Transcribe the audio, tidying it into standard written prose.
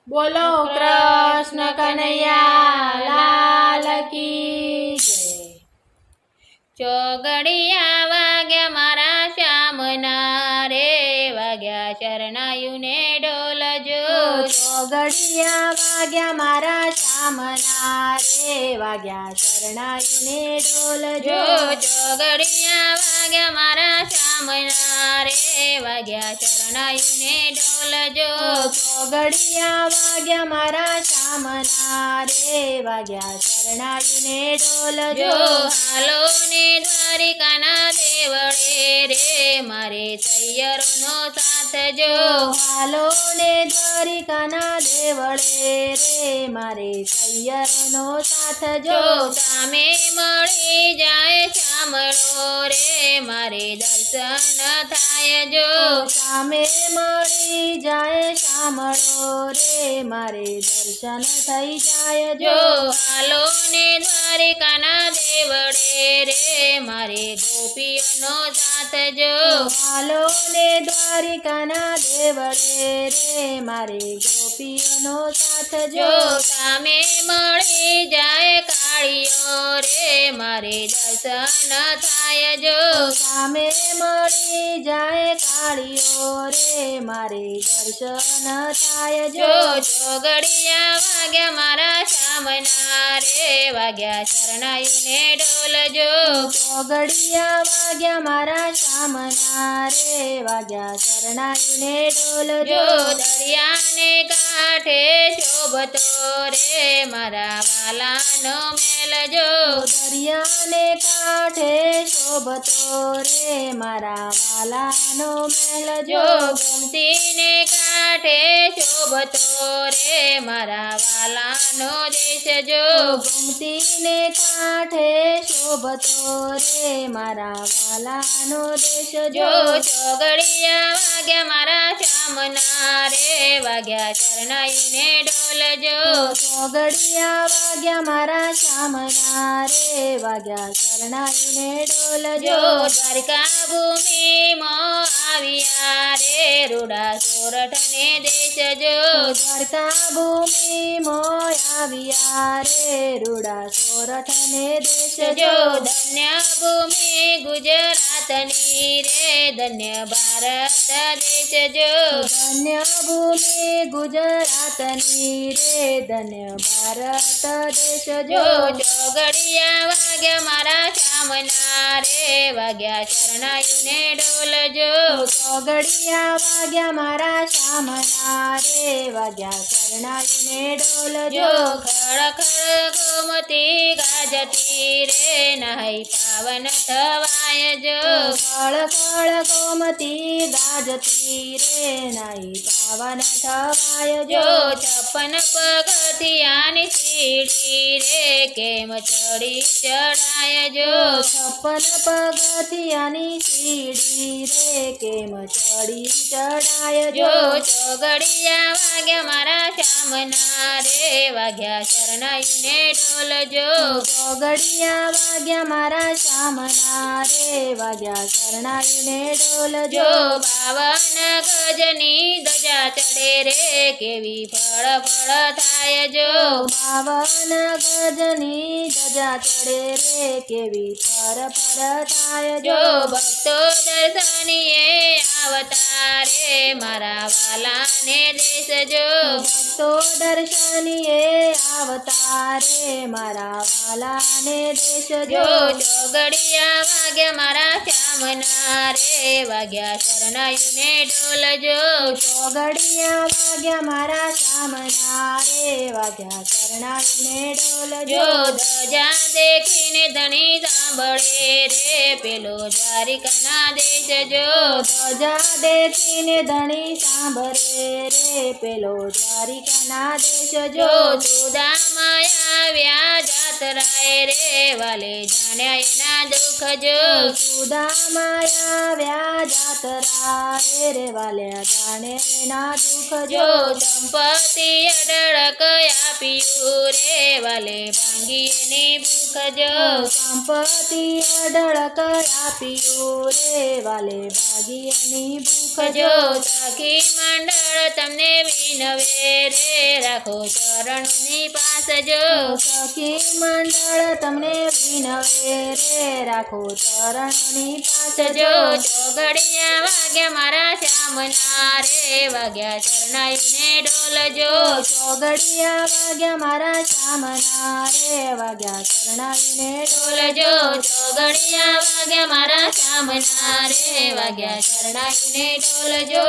બોલો કૃષ્ણ કનૈયા લાલ કી જય। ચોગડિયા વાગ્યા મારા શ્યામના રે, વાગ્યા શરણાયુને ડોલજો। ચોગડિયા વાગ્યા મારા શ્યામના રે, વાગ્યા શરણાયુને ડોલજો। ચોગડિયા વાગ્યા મારા શ્યામના રે, વાગ્યા શરણાયુને ડોલજો। ચોગડિયા વાગ્યા મારા શ્યામના રે, વાગ્યા શરણાયુને ડોલજો। હાલો ને દ્વારિકાના દેવળે રે, મારે સૈયરનો સાથ જો। હાલો ને દ્વારિકાના દેવળે રે, મારે સૈયરનો સાથ જો। સામે મળી જાય શામળો રે, મારે દર્શન થાય જો। સામે મળી જાય શામળો રે, મારે દર્શન થઈ જાય જો। હાલો ને દ્વારિકાના દેવળે રે, મારે ગોપીઓનો સાથ જો। હાલો ને દ્વારિકાના દેવળે રે, મારે ગોપીઓનો સાથ જો। સામે મળી જાય કાળીઓ રે, મારે દર્શન થાય જો। સામે મળી જાય કાળીઓ રે, મારે દર્શન થાય જો। ચોગડિયા વાગ્યા મારા શ્યામના રે, વાગ્યા શરણાયુને ડોલજો। ચોગડિયા વાગ્યા મારા શ્યામના રે, વાગ્યા શરણાયુને ડોલજો। દરિયાને કાંઠે શોભતો રે, મારા વાલાનો મેલજો। દરિયાને કાંઠે શોભતો રે, મારા વાલાનો મેલજો। ગોમતીને કાંઠે શોભતો રે, મારા વાલાનો દેશ જો। ગોમતીને કાંઠે શોભતો રે, મારા વાલાનો દેશ જો। ચોગડિયા વાગ્યા મારા શ્યામના રે, વાગ્યા શરણાયુને ડોલજો। ચોગડિયા વાગ્યા મારા શ્યામના રે, વાગ્યા શરણાયુને ડોલજો। દ્વારિકા ભૂમિમાં આવ્યા રે, રૂડા સોરઠને દેશ જો। દ્વારકા ભૂમિ મોય આવ્યા રે, રૂડા સોરઠને દેશ જો। ધન્ય ભૂમિ ગુજરાતની રે, ધન્ય ભારત દેશ જો। ધન્ય ભૂમિ ગુજરાતની રે, ધન્ય ભારત દેશ જો। ચોગડિયા વાગ્યા મારા શ્યામના રે, વાગ્યા શરણાયુને ડોલજો। ચોગડિયા વાગ્યા મારા શ્યામના રે, વાગ્યા શરણાયુને ડોલજો। ખળખળ ગોમતી ગાજતી રે, નાહી પાવન થવાય જો। ખળખળ ગોમતી ગાજતી રે, નાઈ પાવન થવાય જો। 56 પગથિયાની સીડી રે, કેમ ચડી ચડાય જો। 56 પગથિયાની સીડી રે, કેમ ચડી ચડાય જો। ચોગડિયા વાગ્યા મારા શ્યામના રે, વાગ્યા શરણાયુને ડોલજો। ચોગડિયા વાગ્યા મારા શ્યામના રે, વાગ્યા શરણાયુને ડોલજો। 52 ગજની ધજા ચડે રે, કેવી ફળ ફળ થાય જો। 52 ગજની ધજા ચડે રે, કેવી ફર ફર થાય જો। ભક્તો દર્શનીએ આવતા રે, મારા વાલાને દેશ જો। ભક્તો દર્શનીએ આવતા રે, મારા વાલાને દેશ જો। ચોગડિયા વાગ્યા મારા શ્યામના રે, વાગ્યા શરણાયુને ડોલજો। ચોગડિયા વાગ્યા મારા શ્યામના રે, વાગ્યા શરણાયુને ડોલજો। ધજા દેખીને ધણી સાંભળે રે, પેલો દ્વારિકાના દેશ જો। ધજા દેખીને ધણી સાંભળે રે, પેલો દ્વારિકાના દેશ જો। સુદામા આવ્યા જાતરાએ રે, વાલે જાણ્યા એના દુઃખ જો। સુદામા આવ્યા જાતરા રે, વાલ્યા જાણે એના દુઃખ જો। સંપત્તિ અઢળક આપી આપ્યું રે વાલે ભાંગી એની ભૂખ જો સંપત્તિ અઢળક આપ્યું રે વાલે ભાગીની ભૂખ જો જો સખી મંડળ તમને વિનવે રે રાખો ચરણની પાસ જો સખી મંડળ તમને વિનવે રે રાખો ચરણની પાસ જો જો ચોઘડિયા વાગ્યા મારા શ્યામના રે વાગ્યા શરણાઈને ઢોલજો ચોગડિયા વાગ્યા મારા શામના રે વાગ્યા શરણાઈને ઢોલજો ચોઘડિયા વાગ્યા મારા શ્યામના રે વાગ્યા શરણાઈને ઢોલજો